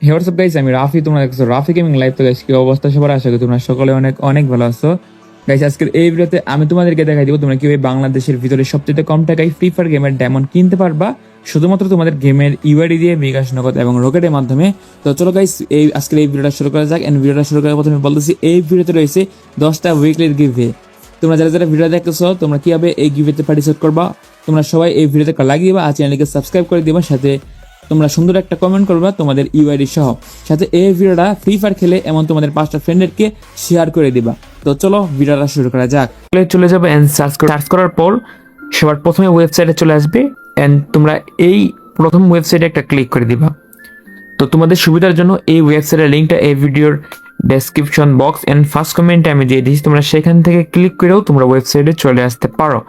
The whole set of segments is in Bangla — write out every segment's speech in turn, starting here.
হে হোয়াটসঅ্যাপ গাইস, আমি রাফি। তোমরা দেখছো রাফি গেমিং লাইভ। তো গাইস, কি অবস্থা সবার? আশা করি তোমরা সকলে অনেক অনেক ভালো আছো। গাইস, আজকের এই ভিডিওতে আমি তোমাদেরকে দেখাই দিব তোমরা কিভাবে বাংলাদেশের ভিতরে সবচেয়ে কম টাকায় ফ্রি ফায়ার গেমের ডায়মন্ড কিনতে পারবা, শুধুমাত্র তোমাদের গেমের ইউআইডি দিয়ে, বিকাশ নগদ এবং রকেটের মাধ্যমে। তো চলো গাইস, আজকের এই ভিডিওটা শুরু করা যাক। এন্ড ভিডিওটা শুরু করার প্রথমে বলতেছি, এই ভিডিওতে রয়েছে 10টা উইকলি গিভওয়ে। তোমরা যারা যারা ভিডিও দেখতেছো, তোমরা কিভাবে এই গিভওয়েতে পার্টিসিপেট করবা, তোমরা সবাই এই ভিডিওতে লাগিয়ে দিবা আর চ্যানেলকে সাবস্ক্রাইব করে দিবা। সাথে তোমরা সুন্দর একটা কমেন্ট করবা তোমাদের ইউআইডি সহ। সাথে এই ভিডিওটা ফ্রি ফায়ার খেলে এমন তোমাদের 5টা ফ্রেন্ডেরকে শেয়ার করে দিবা। তো চলো ভিডিওটা শুরু করা যাক। চলে যাবে এন্ড সার্চ করার পর সবার প্রথমে ওয়েবসাইটে চলে আসবে এন্ড তোমরা এই প্রথম ওয়েবসাইটে একটা ক্লিক করে দিবা। তো তোমাদের সুবিধার জন্য এই ওয়েবসাইটের লিঙ্কটা এই ভিডিওর ডেসক্রিপশন বক্স এন্ড ফার্স্ট কমেন্টে আমি দিয়ে দিয়েছি। তোমরা সেখান থেকে ক্লিক করেও তোমরা ওয়েবসাইটে চলে আসতে পারো।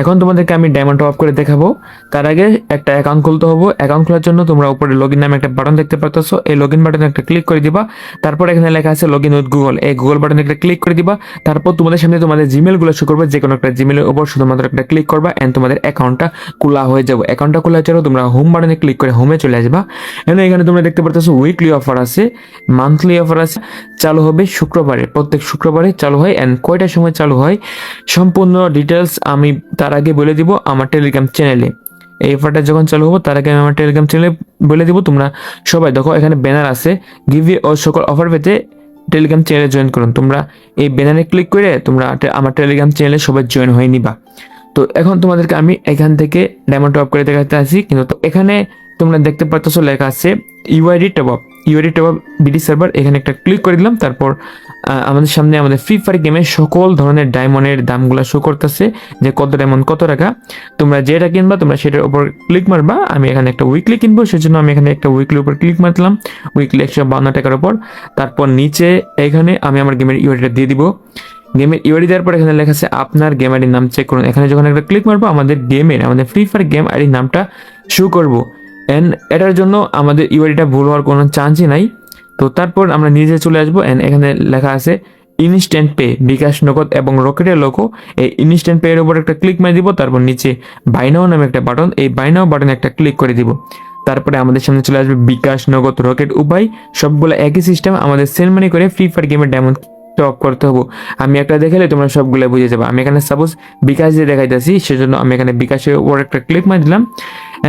এখন তোমাদেরকে আমি ডায়মন্ড টপ আপ করে দেখাবো। তার আগে একটা অ্যাকাউন্ট খুলতে হবে। অ্যাকাউন্ট খোলার জন্য তোমরা উপরে লগইন নামে একটা বাটন দেখতে পাচ্ছো। এই লগইন বাটনে একটা ক্লিক করে দিবা। তারপর এখানে লেখা আছে লগইন উইথ গুগল, এই গুগল বাটনে একটা ক্লিক করে দিবা। তারপর তোমাদের সামনে তোমাদের জিমেল গুলো শো করবে। যে কোনো একটা জিমেলের উপর শুধুমাত্র একটা ক্লিক করবা এন্ড তোমাদের অ্যাকাউন্টটা খোলা হয়ে যাবে। অ্যাকাউন্টটা খোলা হয়ে যাবে, তোমরা হোম বাটনে ক্লিক করে হোমে চলে আসবা। এখানে তোমরা দেখতে পাচ্ছ উইকলি অফার আছে, মান্থলি অফার আছে। চালু হবে শুক্রবারে, প্রত্যেক শুক্রবারে চালু হয়। এন্ড কয়টার সময় চালু হয় সম্পূর্ণ ডিটেলস আমি তার আগে বলে দিব আমার টেলিগ্রাম চ্যানেলে। এই অফারটা যখন চালু হবে তার আগে আমি আমার টেলিগ্রাম চ্যানেলে বলে দিব। তোমরা সবাই দেখো, এখানে ব্যানার আছে, গিভওয়ে ও সকল অফার পেতে টেলিগ্রাম চ্যানেলে জয়েন করুন। তোমরা এই ব্যানারে ক্লিক করে তোমরা আমার টেলিগ্রাম চ্যানেলে সবাই জয়েন হয়ে নিবা। তো এখন তোমাদেরকে আমি এখান থেকে ডায়মন্ড টপ করে দেখাতে আসি। কিন্তু তো এখানে তোমরা দেখতে পাচ্ছ লেখা আছে UID top up, UID top up BD server. এখানে একটা ক্লিক করে দিলাম। তারপর আমাদের সামনে আমাদের ফ্রি ফায়ার গেমের সকল ধরনের ডায়মন্ডের দামগুলো শো করতেছে, যে কত ডায়মন্ড কত টাকা। তোমরা যেটা কিনবা তোমরা সেটার উপর ক্লিক মারবা। আমি এখানে একটা উইকলি কিনবো, সেজন্য আমি এখানে একটা উইকলির উপর ক্লিক মারলাম। উইকলি 152 টাকার উপর। তারপর নিচে এখানে আমি আমার গেমের ইউআইডিটা দিয়ে দিব। গেমের ইউআইডি দেওয়ার পর এখানে লেখা আছে আপনার গেম আইডির নাম চেক করুন। এখানে যখন একটা ক্লিক মারবো আমাদের ফ্রি ফায়ার গেম আইডির নামটা শো করবো। এন্ড এটার জন্য আমাদের ইউআইডিটা ভুল হওয়ার কোনো চান্সই নাই। তো তারপর আমরা নিজে চলে আসবো এন্ড এখানে লেখা আছে ইনস্ট্যান্ট পে, বিকাশ নগদ এবং রকেটের লোগো। এই ইনস্ট্যান্ট পে এর উপর একটা ক্লিক মেরে দিব। তারপর নিচে বাই নাও নামে একটা বাটন, এই বাই নাও বাটনে একটা ক্লিক করে দিব। তারপরে আমাদের সামনে চলে আসবে বিকাশ নগদ রকেট উপায়, সবগুলো একই সিস্টেম। আমাদের সেন্ড মানি করে ফ্রি ফায়ার গেমের ডায়মন্ড টপ করতে হবে। আমি একটা দেখালে তোমরা সবগুলো বুঝে যাবে। আমি এখানে সাপোজ বিকাশ দিয়ে দেখাইতেছি, সেজন্য আমি এখানে বিকাশের উপর একটা ক্লিক মার দিলাম।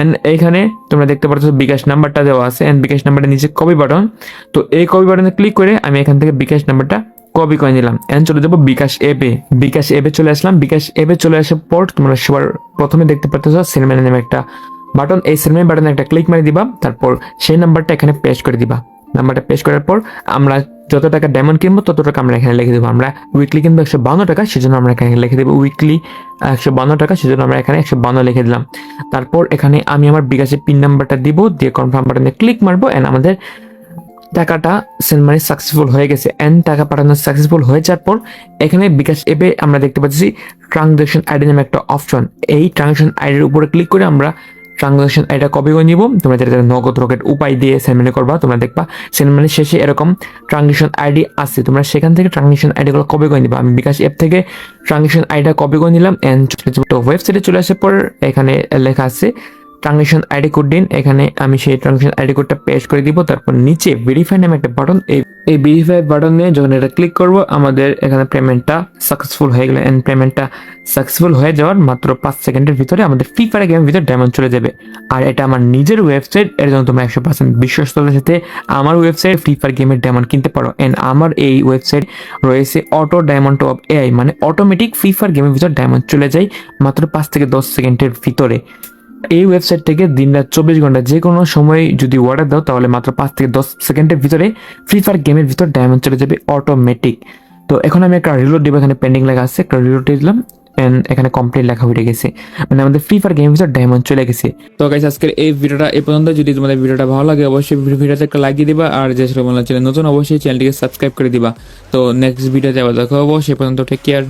এন্ড এইখানে তোমরা দেখতে পাচ্ছ বিকাশ নাম্বারটা দেওয়া আছে এন্ড বিকাশ নাম্বারটা নিচে কপি বাটন। তো এই কপি বাটনে ক্লিক করে আমি এখান থেকে বিকাশ নাম্বারটা কপি করে নিলাম এন্ড চলে যাবো বিকাশ অ্যাপে। বিকাশ অ্যাপে চলে আসলাম। বিকাশ অ্যাপে চলে আসার পর তোমরা সবার প্রথমে দেখতে পাচ্ছ সেন্ড মানি নামে একটা বাটন। এই সেন্ড মানি বাটনে একটা ক্লিক মারি দিবা। তারপর সেই নাম্বারটা এখানে পেস্ট করে দিবা। নাম্বারটা পেস্ট করার পর আমরা যত টাকা ডায়মন্ড কিনবো তত টাকা আমরা এখানে লিখে দেবো। আমরা উইকলি কিনবো 152 টাকা, সেজন্য আমরা এখানে লিখে দেবো উইকলি 152 টাকা, সেজন্য আমরা এখানে 152 লিখে দিলাম। তারপর এখানে আমি আমার বিকাশের পিন নাম্বারটা দিব, দিয়ে কনফার্ম বাটনে ক্লিক মারবো এন্ড আমাদের টাকাটা সেন্ড মানি সাকসেসফুল হয়ে গেছে। এন্ড টাকা পাঠানো সাকসেসফুল হয়ে যাওয়ার পর এখানে বিকাশ অ্যাপে আমরা দেখতে পাচ্ছি ট্রানজাকশন আইডি নামে একটা অপশন। এই ট্রানজাকশন আইডির উপরে ক্লিক করে আমরা ট্রানজাকশন আইডিটা কপি করে নিব। তোমরা যেটা নগদ রকেট উপায় দিয়ে সেন্ড মানি করবা, তোমরা দেখবা সেন্ড মানি শেষে এরকম ট্রানজাকশন আইডি আছে। তোমরা সেখান থেকে ট্রানজাকশন আইডিগুলো কপি করে নিবা। আমি বিকাশ অ্যাপ থেকে ট্রানজাকশন আইডিটা কপি করে নিলাম এন্ড ওয়েবসাইটে চলে আসার পর এখানে লেখা আছে ট্রানজাকশন আইডি কোড দিন। এখানে আমি সেই ট্রানজাকশন আইডি কোডটা পেস্ট করে দিব। তারপর নিচে ভেরিফাই নামে একটা বাটন, এই ভেরিফাই বাটন নিয়ে যখন এটা ক্লিক করব আমাদের এখানে পেমেন্টটা সাকসেসফুল হয়ে গেল। এন্ড পেমেন্টটা সাকসেসফুল হয়ে যাওয়ার মাত্র 5 সেকেন্ডের ভিতরে আমাদের ফ্রি ফায়ার গেমের ভিতরে ডায়মন্ড চলে যাবে। আর এটা আমার নিজের ওয়েবসাইট, এর জন্য তোমরা 100% বিশ্বস্ততার সাথে আমার ওয়েবসাইট ফ্রি ফায়ার গেমের ডায়মন্ড কিনতে পারো। এন্ড আমার এই ওয়েবসাইট রয়েছে অটো ডায়মন্ড টপ এআই, মানে অটোমেটিক ফ্রি ফায়ার গেমের ভিতরে ডায়মন্ড চলে যায় মাত্র 5 থেকে 10 সেকেন্ডের ভিতরে। এই ওয়েবসাইট থেকে দিনরাত 24 ঘন্টা যে কোনো সময় যদি অর্ডার দাও তাহলে মাত্র 5 থেকে 10 সেকেন্ডের ভিতরে ফ্রি ফায়ার গেমের ভিতর ডায়মন্ড চলে যাবে অটোমেটিক। তো এখন আমি একটা রিলোড দিব। এখানে পেন্ডিং লেখা আছে, একটা রিলোড দিলাম এন্ড এখানে কমপ্লিট লেখা হয়ে গেছে, মানে আমাদের ফ্রি ফায়ার গেমের ভিতর ডায়মন্ড চলে গেছে। তো গাইস, আজকের এই ভিডিওটা এই পর্যন্ত। যদি তোমাদের ভিডিওটা ভালো লাগে অবশ্যই ভিডিওতে একটা লাইক দিয়ে দিবা। আর যে চ্যানেল নতুন অবশ্যই চ্যানেলটিকে সাবস্ক্রাইব করে দিবা। তো নেক্সট ভিডিওতে আবার দেখা হবো। সে পর্যন্ত টেক কেয়ার।